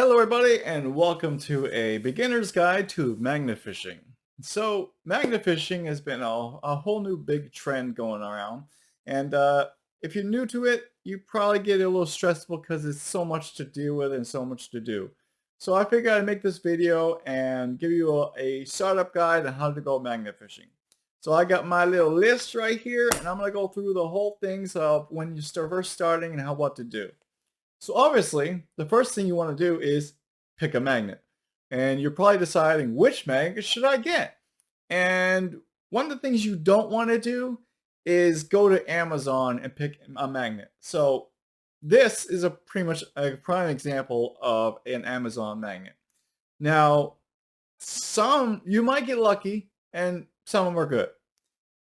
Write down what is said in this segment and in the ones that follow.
Hello everybody and welcome to a beginner's guide to magnet fishing. So magnet fishing has been a whole new big trend going around, and if you're new to it you probably get a little stressful because it's so much to deal with and so much to do. So I figured I'd make this video and give you a startup guide on how to go magnet fishing. So I got my little list right here and I'm going to go through the whole things of when you start first starting and what to do. So obviously, the first thing you want to do is pick a magnet. And you're probably deciding which magnet should I get. And one of the things you don't want to do is go to Amazon and pick a magnet. So this is pretty much a prime example of an Amazon magnet. Now, some you might get lucky and some of them are good,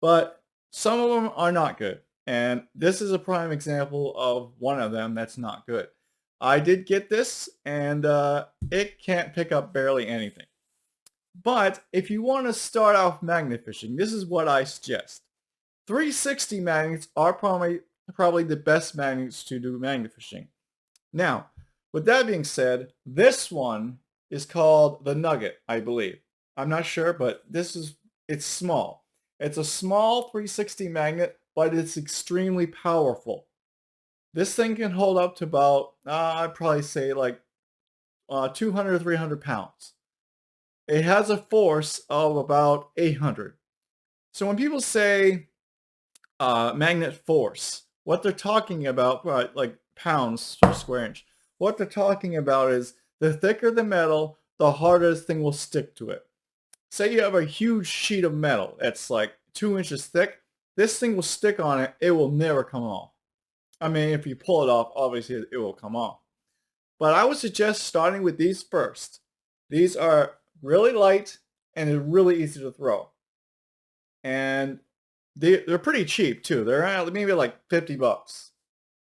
but some of them are not good. And this is a prime example of one of them that's not good. I did get this, and it can't pick up barely anything. But if you want to start off magnet fishing, this is what I suggest. 360 magnets are probably the best magnets to do magnet fishing. Now, with that being said, this one is called the Nugget, I believe. I'm not sure, but it's small. It's a small 360 magnet, but it's extremely powerful. This thing can hold up to about, I'd probably say like 200 or 300 pounds. It has a force of about 800. So when people say magnet force, what they're talking about, like pounds per square inch, what they're talking about is the thicker the metal, the harder this thing will stick to it. Say you have a huge sheet of metal that's like 2 inches thick. This thing will stick on it. It will never come off. I mean, if you pull it off, obviously it will come off. But I would suggest starting with these first. These are really light and they're really easy to throw. And they're pretty cheap too. They're maybe like 50 bucks.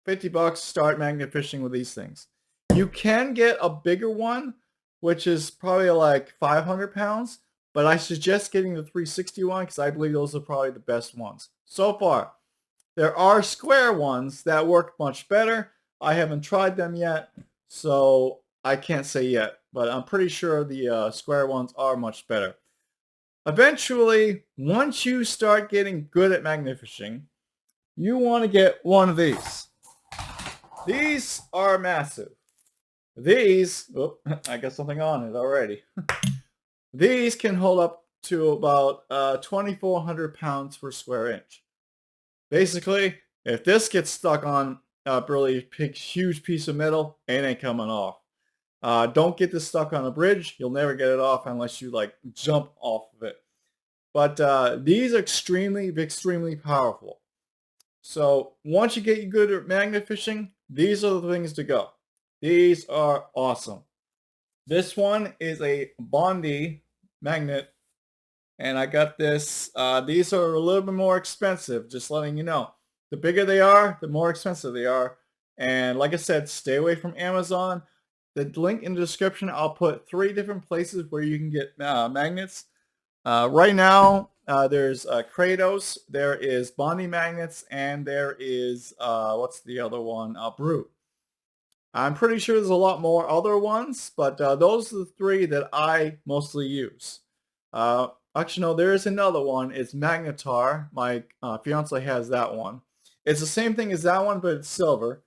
50 bucks, start magnet fishing with these things. You can get a bigger one, which is probably like 500 pounds. But I suggest getting the 360 one because I believe those are probably the best ones. So far, there are square ones that work much better. I haven't tried them yet, so I can't say yet. But I'm pretty sure the square ones are much better. Eventually, once you start getting good at magnet fishing, you want to get one of these. These are massive. These, I got something on it already. These can hold up to about 2,400 pounds per square inch. Basically, if this gets stuck on a really big, huge piece of metal, it ain't coming off. Don't get this stuck on a bridge. You'll never get it off unless you like jump off of it. But these are extremely, extremely powerful. So once you get good at magnet fishing, these are the things to go. These are awesome. This one is a Bondi magnet, and I got this. These are a little bit more expensive, just letting you know. The bigger they are, the more expensive they are. And like I said, stay away from Amazon. The link in the description, I'll put 3 different places where you can get magnets. Right now, there's Kratos, there is Bondi Magnets, and there is, what's the other one? Brute. I'm pretty sure there's a lot more other ones, but those are the 3 that I mostly use. Actually, no, there is another one. It's Magnetar. My fiance has that one. It's the same thing as that one, but it's silver.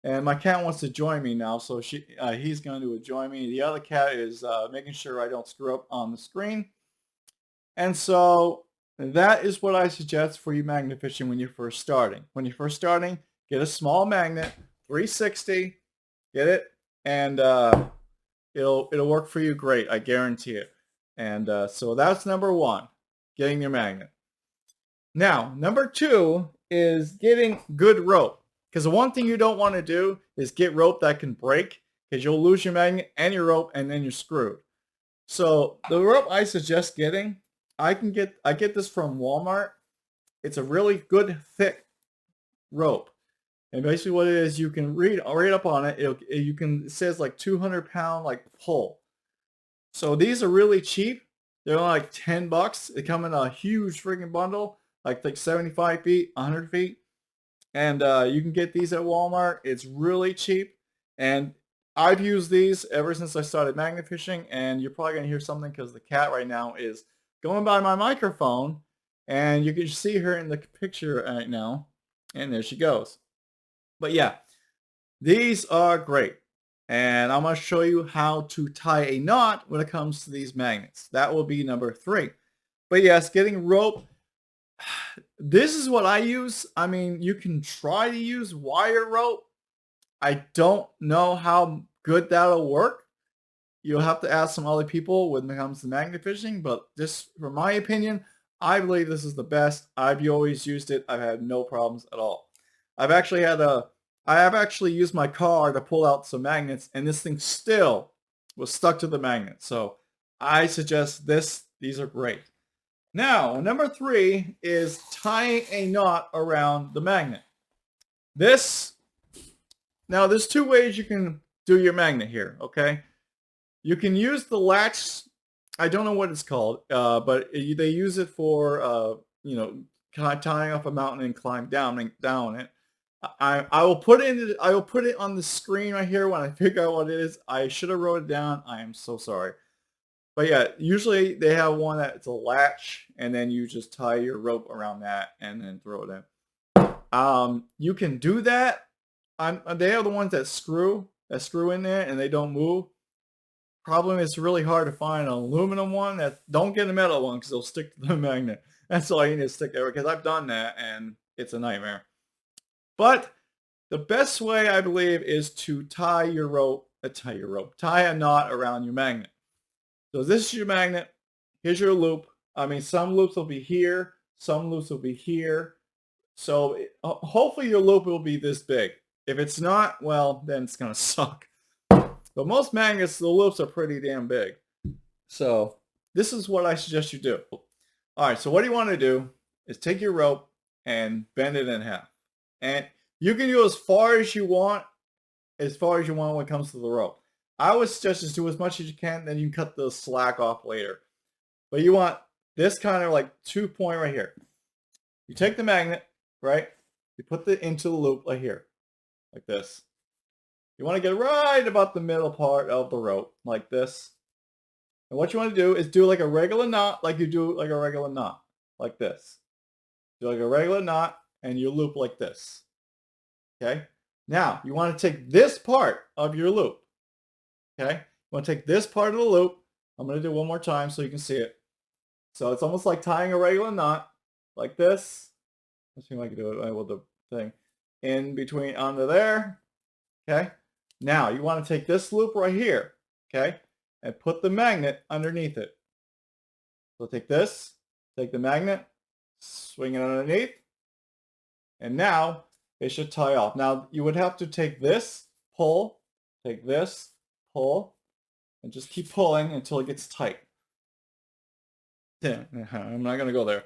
And my cat wants to join me now, so he's going to join me. The other cat is making sure I don't screw up on the screen. And so that is what I suggest for you magnet fishing when you're first starting. When you're first starting, get a small magnet, 360. Get it? And it'll work for you great. I guarantee it. And so that's number 1, getting your magnet. Now, number 2 is getting good rope. Because the one thing you don't want to do is get rope that can break, because you'll lose your magnet and your rope, and then you're screwed. So the rope I suggest getting, I get this from Walmart. It's a really good thick rope. And basically what it is, you can read up on it. It says like 200-pound like pull. So these are really cheap. They're only like 10 bucks. They come in a huge freaking bundle, like 75 feet, 100 feet. And you can get these at Walmart. It's really cheap. And I've used these ever since I started magnet fishing, and you're probably going to hear something because the cat right now is going by my microphone, and you can see her in the picture right now, and there she goes. But yeah, these are great, and I'm going to show you how to tie a knot when it comes to these magnets. That will be number 3. But yes, getting rope, this is what I use. I mean, you can try to use wire rope. I don't know how good that'll work. You'll have to ask some other people when it comes to magnet fishing, but just from my opinion, I believe this is the best. I've always used it. I've had no problems at all. I have actually used my car to pull out some magnets, and this thing still was stuck to the magnet. So I suggest this. These are great. Now, number 3 is tying a knot around the magnet. Now there's 2 ways you can do your magnet here, okay? You can use the latch. I don't know what it's called, but they use it for, kind of tying off a mountain and climb down it. I will put it on the screen right here when I figure out what it is. I should have wrote it down. I am so sorry. But yeah, usually they have one that's a latch, and then you just tie your rope around that and then throw it in. You can do that. They are the ones that screw in there and they don't move. Problem is, it's really hard to find an aluminum one. Don't get a metal one because they'll stick to the magnet. That's all you need to stick there, because I've done that and it's a nightmare. But the best way, I believe, is to tie a knot around your magnet. So this is your magnet. Here's your loop. I mean, some loops will be here, some loops will be here. So hopefully your loop will be this big. If it's not, well, then it's going to suck. But most magnets, the loops are pretty damn big. So this is what I suggest you do. All right, so what you want to do is take your rope and bend it in half. And you can go as far as you want when it comes to the rope. I would suggest just do as much as you can, then you can cut the slack off later. But you want this kind of like 2-point right here. You take the magnet, right? You put it into the loop right here, like this. You want to get right about the middle part of the rope, like this. And what you want to do is do like a regular knot, like this. Do like a regular knot, and you loop like this. Okay? Now, you want to take this part of your loop. Okay? You want to take this part of the loop. I'm going to do it one more time so you can see it. So it's almost like tying a regular knot, like this. Let's see if I can do it with the thing. In between, onto there. Okay? Now, you want to take this loop right here, okay, and put the magnet underneath it. So take this, take the magnet, swing it underneath, and now it should tie off. Now, you would have to take this, pull, take this, pull, and just keep pulling until it gets tight. I'm not going to go there.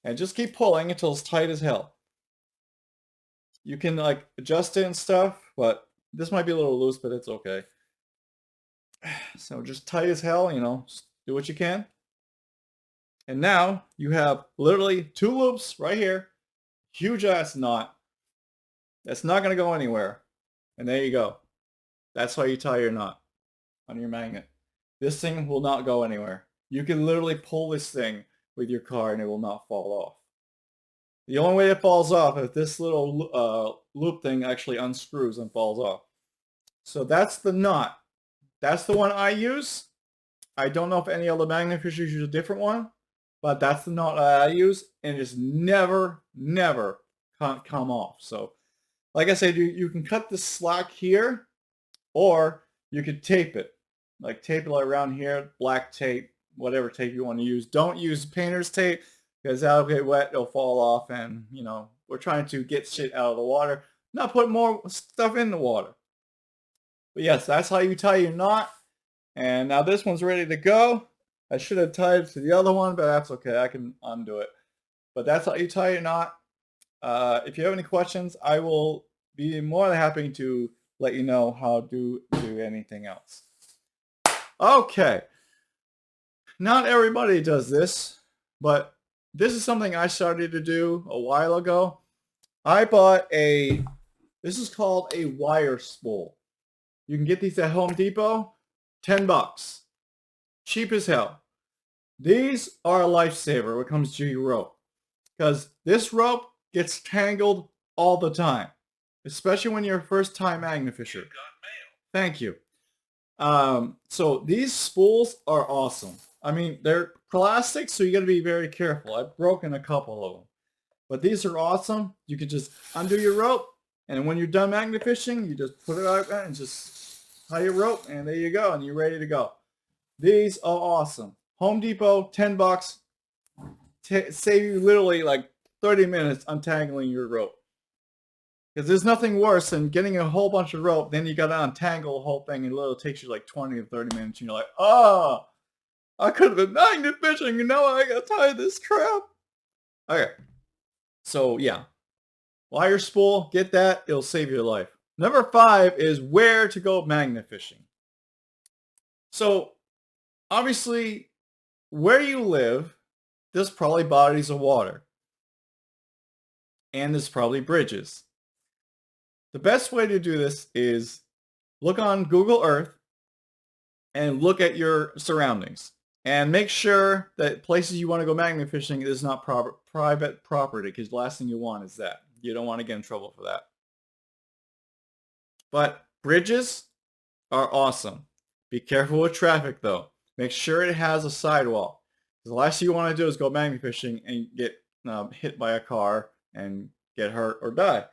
And just keep pulling until it's tight as hell. You can like adjust it and stuff, but this might be a little loose, but it's okay. So just tight as hell, just do what you can. And now you have literally 2 loops right here. Huge ass knot. That's not going to go anywhere. And there you go. That's how you tie your knot on your magnet. This thing will not go anywhere. You can literally pull this thing with your car and it will not fall off. The only way it falls off is if this little loop thing actually unscrews and falls off. So that's the knot. That's the one I use. I don't know if any other magnet fishers use a different one, but that's the knot I use, and it just never can't come off. So like I said, you can cut the slack here, or you could tape it. Like tape it like around here, black tape, whatever tape you want to use. Don't use painter's tape, because that'll get wet, it'll fall off, and we're trying to get shit out of the water, not put more stuff in the water. But yes, that's how you tie your knot. And now this one's ready to go. I should have tied it to the other one, but that's okay. I can undo it. But that's how you tie your knot. If you have any questions, I will be more than happy to let you know how to do anything else. Okay. Not everybody does this, but this is something I started to do a while ago. I bought this is called a wire spool. You can get these at Home Depot, 10 bucks. Cheap as hell. These are a lifesaver when it comes to your rope. Because this rope gets tangled all the time. Especially when you're a first time magnet fisher. Thank you. So these spools are awesome. I mean, they're plastic, so you got to be very careful. I've broken a couple of them. But these are awesome. You can just undo your rope, and when you're done magnet fishing, you just put it out there and just tie your rope, and there you go, and you're ready to go. These are awesome. Home Depot, 10 bucks. Save you literally like 30 minutes untangling your rope. Because there's nothing worse than getting a whole bunch of rope, then you got to untangle the whole thing, and it literally takes you like 20 or 30 minutes, and you're like, oh, I could have been magnet fishing, and now I got to tie this crap. Okay. So, yeah. Wire spool, get that, it'll save your life. Number 5 is where to go magnet fishing. So, obviously, where you live, there's probably bodies of water. And there's probably bridges. The best way to do this is look on Google Earth and look at your surroundings. And make sure that places you want to go magnet fishing is not private property, because the last thing you want is that. You don't want to get in trouble for that. But bridges are awesome. Be careful with traffic though. Make sure it has a sidewalk. The last thing you want to do is go magnet fishing and get hit by a car and get hurt or die.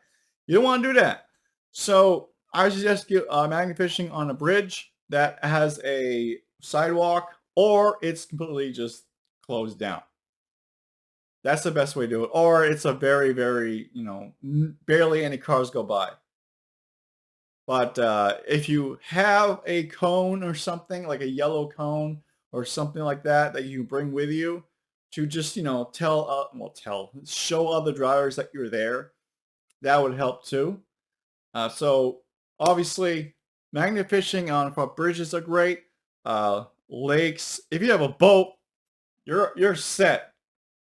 You don't want to do that. So I suggest magnet fishing on a bridge that has a sidewalk, or it's completely just closed down. That's the best way to do it. Or it's a very, very, barely any cars go by. But if you have a cone or something, like a yellow cone or something like that, that you bring with you to just, show other drivers that you're there, that would help too. So obviously, magnet fishing on bridges are great. Lakes. If you have a boat, you're set.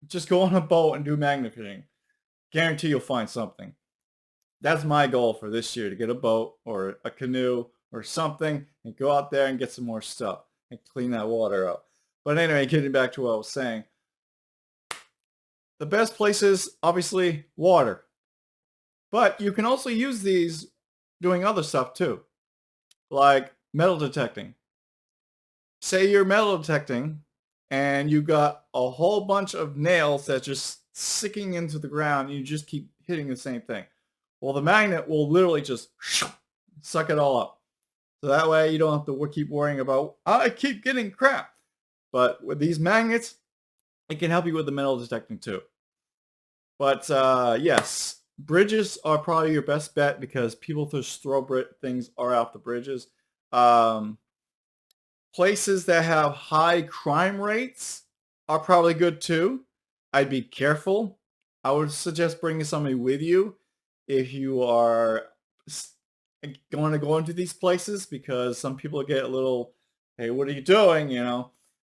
Just go on a boat and do magnet fishing. Guarantee you'll find something. That's my goal for this year, to get a boat or a canoe or something and go out there and get some more stuff and clean that water up. But anyway, getting back to what I was saying. The best place is obviously water. But you can also use these doing other stuff too. Like metal detecting. Say you're metal detecting and you got a whole bunch of nails that's just sticking into the ground and you just keep hitting the same thing. Well, the magnet will literally just suck it all up. So that way you don't have to keep worrying about, I keep getting crap. But with these magnets, it can help you with the metal detecting too. But yes, bridges are probably your best bet because people just throw things off the bridges. Places that have high crime rates are probably good too. I'd be careful. I would suggest bringing somebody with you if you are going to go into these places, because some people get a little, hey, what are you doing?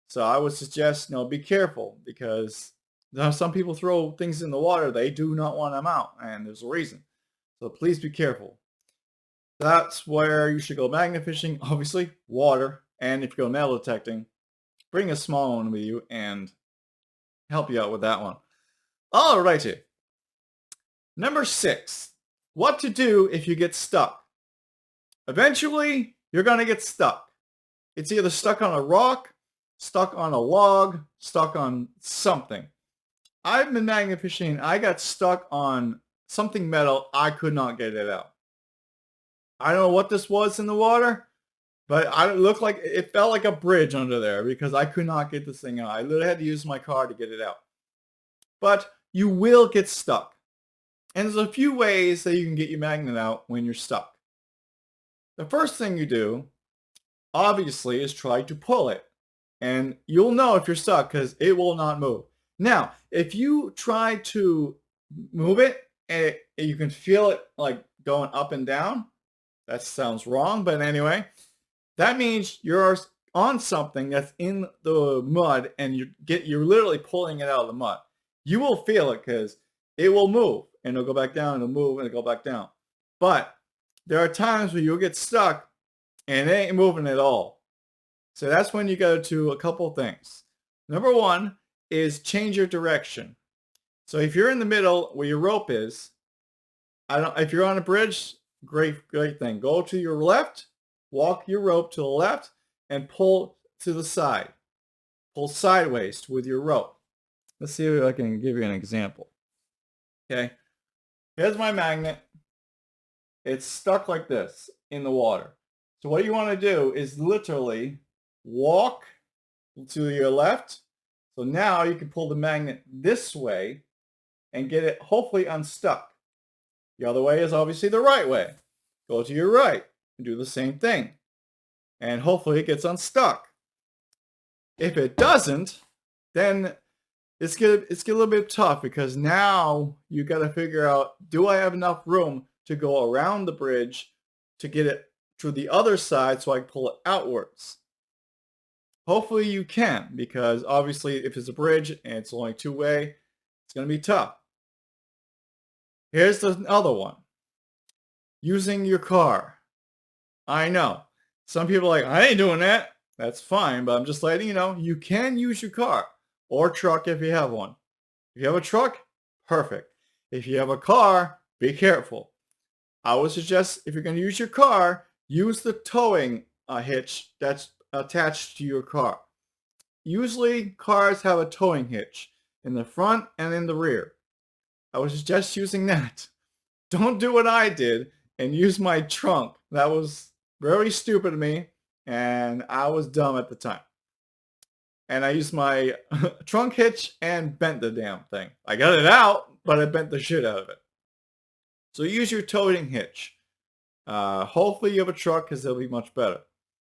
So I would suggest, be careful, because some people throw things in the water. They do not want them out, and there's a reason. So please be careful. That's where you should go magnet fishing. Obviously, water. And if you go metal detecting, bring a small one with you and help you out with that one. Alrighty. Number 6. What to do if you get stuck. Eventually, you're going to get stuck. It's either stuck on a rock, stuck on a log, stuck on something. I've been magnet fishing. I got stuck on something metal. I could not get it out. I don't know what this was in the water, but it felt like a bridge under there because I could not get this thing out. I literally had to use my car to get it out. But you will get stuck. And there's a few ways that you can get your magnet out when you're stuck. The first thing you do, obviously, is try to pull it. And you'll know if you're stuck because it will not move. Now, if you try to move it and you can feel it like going up and down, that sounds wrong, but anyway, that means you're on something that's in the mud and you're literally pulling it out of the mud. You will feel it because it will move and it'll go back down and it'll move and it'll go back down. But there are times where you'll get stuck and it ain't moving at all. So that's when you go to a couple things. Number one is change your direction. So if you're in the middle where your rope is, if you're on a bridge, great thing. Go to your left, walk your rope to the left, and pull to the side. Pull sideways with your rope. Let's see if I can give you an example. Okay, here's my magnet. It's stuck like this in the water. So what you want to do is literally walk to your left. So now you can pull the magnet this way and get it hopefully unstuck. The other way is obviously the right way. Go to your right and do the same thing. And hopefully it gets unstuck. If it doesn't, then it's get a little bit tough, because now you got to figure out, do I have enough room to go around the bridge to get it to the other side so I can pull it outwards? Hopefully you can, because obviously if it's a bridge and it's only two-way, it's going to be tough. Here's the other one. Using your car. I know. Some people are like, I ain't doing that. That's fine, but I'm just letting you know, you can use your car or truck if you have one. If you have a truck, perfect. If you have a car, be careful. I would suggest, if you're going to use your car, use the towing hitch that's attached to your car. Usually cars have a towing hitch in the front and in the rear. I would suggest using that. Don't do what I did and use my trunk. That was very stupid of me, and I was dumb at the time. And I used my trunk hitch and bent the damn thing. I got it out, but I bent the shit out of it. So use your towing hitch. Hopefully you have a truck, because it'll be much better.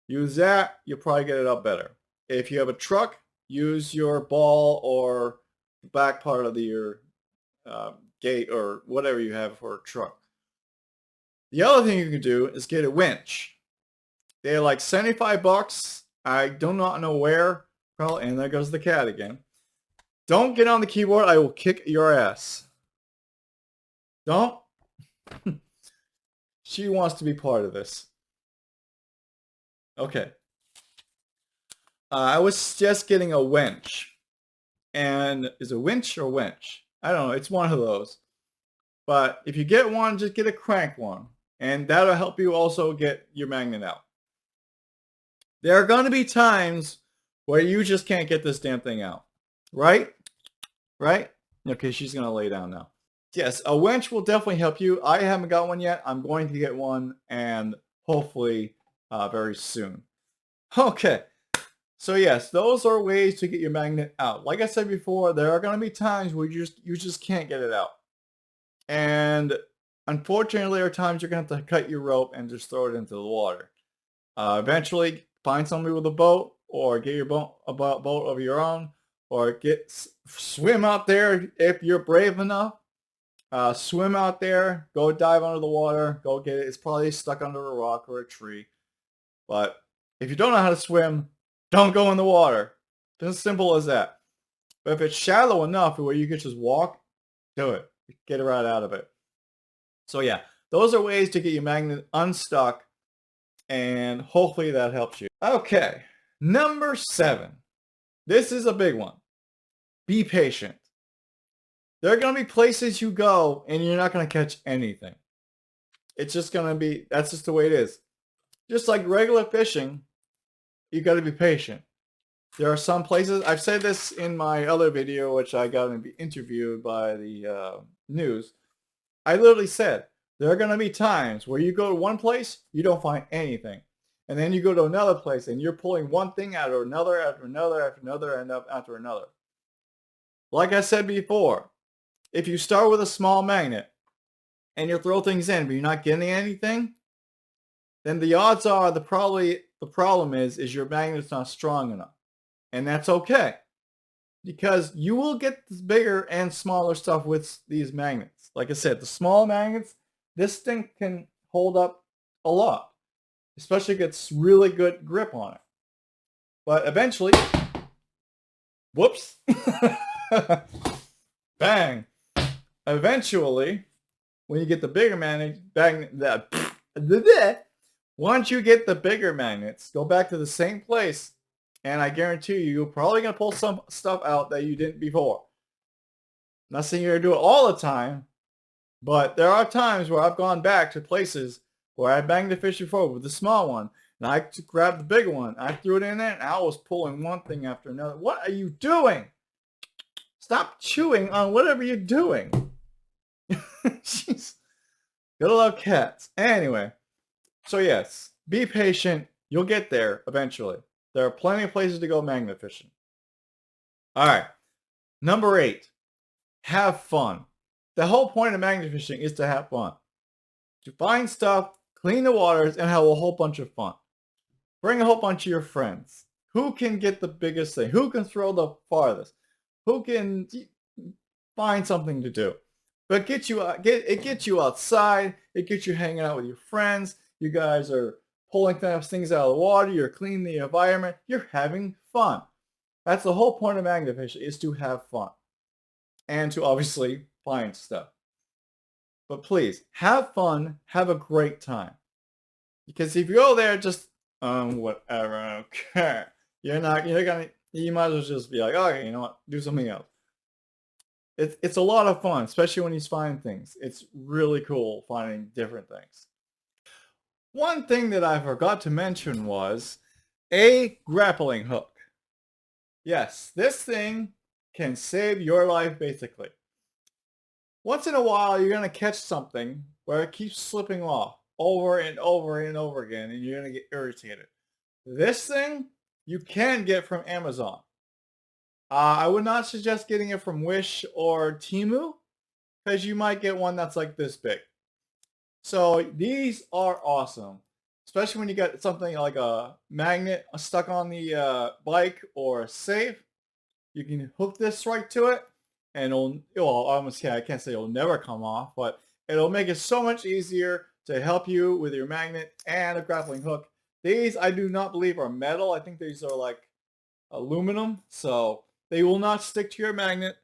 Use that, you'll probably get it up better. If you have a truck, use your ball or the back part of your gate or whatever you have for a truck. The other thing you can do is get a winch. They're like $75. I do not know where. Probably, and there goes the cat again. Don't get on the keyboard. I will kick your ass. Don't. She wants to be part of this. Okay. I was just getting a winch. And is it winch or winch? I don't know. It's one of those. But if you get one, just get a crank one. And that'll help you also get your magnet out. There are going to be times where you just can't get this damn thing out. Right? Right? Okay, she's going to lay down now. Yes, a winch will definitely help you. I haven't got one yet. I'm going to get one, and hopefully very soon. Okay. So yes, those are ways to get your magnet out. Like I said before, there are going to be times where you just can't get it out. And unfortunately, there are times you're going to have to cut your rope and just throw it into the water. Eventually, find somebody with a boat, or get your boat of your own, or swim out there if you're brave enough. Swim out there, go dive under the water, go get it. It's probably stuck under a rock or a tree. But if you don't know how to swim, don't go in the water. It's as simple as that. But if it's shallow enough where you can just walk, do it. Get it right out of it. So yeah, those are ways to get your magnet unstuck, and hopefully that helps you. Okay, number 7. This is a big one. Be patient. There are going to be places you go and you're not going to catch anything. It's just going to be, that's just the way it is. Just like regular fishing, you got to be patient. There are some places, I've said this in my other video, which I got to be interviewed by the news. I literally said, there are going to be times where you go to one place, you don't find anything. And then you go to another place and you're pulling one thing out of another, after another, after another, and after another. Like I said before, if you start with a small magnet and you throw things in but you're not getting anything, then the odds are the problem is your magnet's not strong enough. And that's okay, because you will get bigger and smaller stuff with these magnets. Like I said, the small magnets, this thing can hold up a lot, especially if it gets really good grip on it. But eventually, whoops, bang. Eventually, when you get the bigger magnet, Once you get the bigger magnets, go back to the same place, and I guarantee you, you're probably going to pull some stuff out that you didn't before. Not saying you're going to do it all the time, but there are times where I've gone back to places where I banged the fish before with the small one, and I grabbed the bigger one. I threw it in there, and I was pulling one thing after another. What are you doing? Stop chewing on whatever you're doing. Jeez. Gotta love cats. Anyway, so yes, be patient. You'll get there eventually. There are plenty of places to go magnet fishing. All right. Number 8, have fun. The whole point of magnet fishing is to have fun. To find stuff, clean the waters, and have a whole bunch of fun. Bring a whole bunch of your friends. Who can get the biggest thing? Who can throw the farthest? Who can find something to do? But it gets you outside. It gets you hanging out with your friends. You guys are pulling things out of the water. You're cleaning the environment. You're having fun. That's the whole point of magnet fishing, is to have fun. And to obviously find stuff. But please, have fun. Have a great time. Because if you go there just, whatever, okay. You might as well just be like, okay, you know what, do something else. It's a lot of fun, especially when you find things. It's really cool finding different things. One thing that I forgot to mention was a grappling hook. Yes, this thing can save your life basically. Once in a while, you're going to catch something where it keeps slipping off over and over and over again, and you're going to get irritated. This thing you can get from Amazon. I would not suggest getting it from Wish or Temu, because you might get one that's like this big. So these are awesome, especially when you got something like a magnet stuck on the bike or a safe. You can hook this right to it, and I can't say it'll never come off, but it'll make it so much easier to help you with your magnet and a grappling hook. These I do not believe are metal. I think these are like aluminum, so they will not stick to your magnet.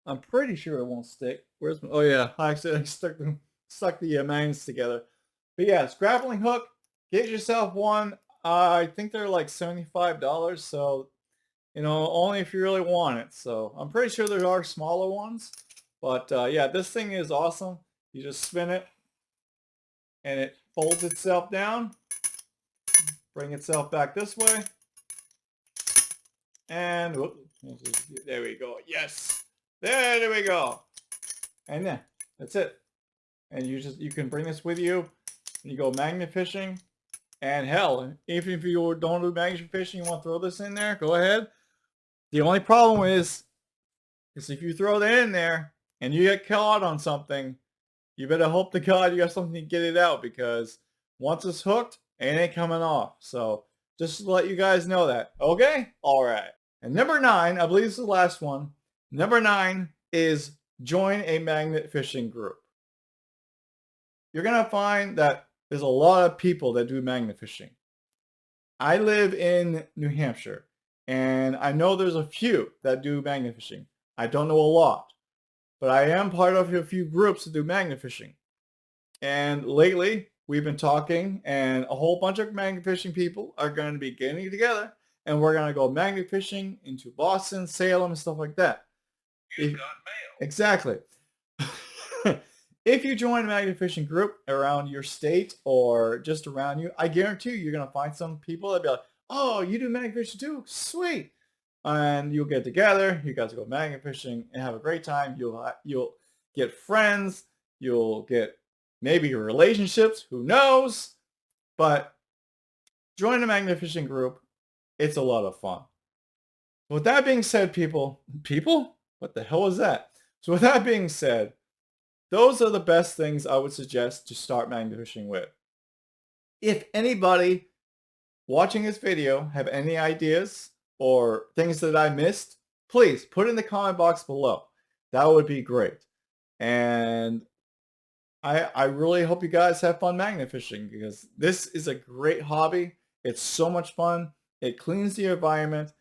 I'm pretty sure it won't stick. Oh yeah, I accidentally stuck the magnets together. But yes, grappling hook, get yourself one. I think they're like $75, so you know, only if you really want it. So I'm pretty sure there are smaller ones, but yeah, this thing is awesome. You just spin it, and it folds itself down, bring itself back this way, and whoop, there we go. Yes, there we go. And yeah, that's it. And you can bring this with you. You go magnet fishing, and hell, even if you don't do magnet fishing, you want to throw this in there, go ahead. The only problem is if you throw that in there and you get caught on something, you better hope to God you got something to get it out, because once it's hooked, it ain't coming off. So just to let you guys know that. Okay? All right. And number 9, I believe this is the last one. Number 9 is join a magnet fishing group. You're going to find that there's a lot of people that do magnet fishing. I live in New Hampshire, and I know there's a few that do magnet fishing. I don't know a lot, but I am part of a few groups that do magnet fishing. And lately, we've been talking, and a whole bunch of magnet fishing people are going to be getting together, and we're going to go magnet fishing into Boston, Salem, and stuff like that. You've got mail. Exactly. If you join a magnet fishing group around your state or just around you, I guarantee you're going to find some people that be like, oh, you do magnet fishing too? Sweet. And you'll get together. You guys go magnet fishing and have a great time. You'll get friends. You'll get maybe relationships. Who knows? But join a magnet fishing group. It's a lot of fun. With that being said, people, what the hell was that? So with that being said, those are the best things I would suggest to start magnet fishing with. If anybody watching this video have any ideas or things that I missed, please put in the comment box below. That would be great. And I really hope you guys have fun magnet fishing, because this is a great hobby. It's so much fun. It cleans the environment,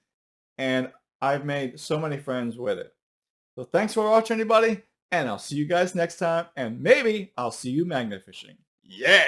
and I've made so many friends with it. So thanks for watching, everybody, and I'll see you guys next time, and maybe I'll see you magnet fishing. Yeah!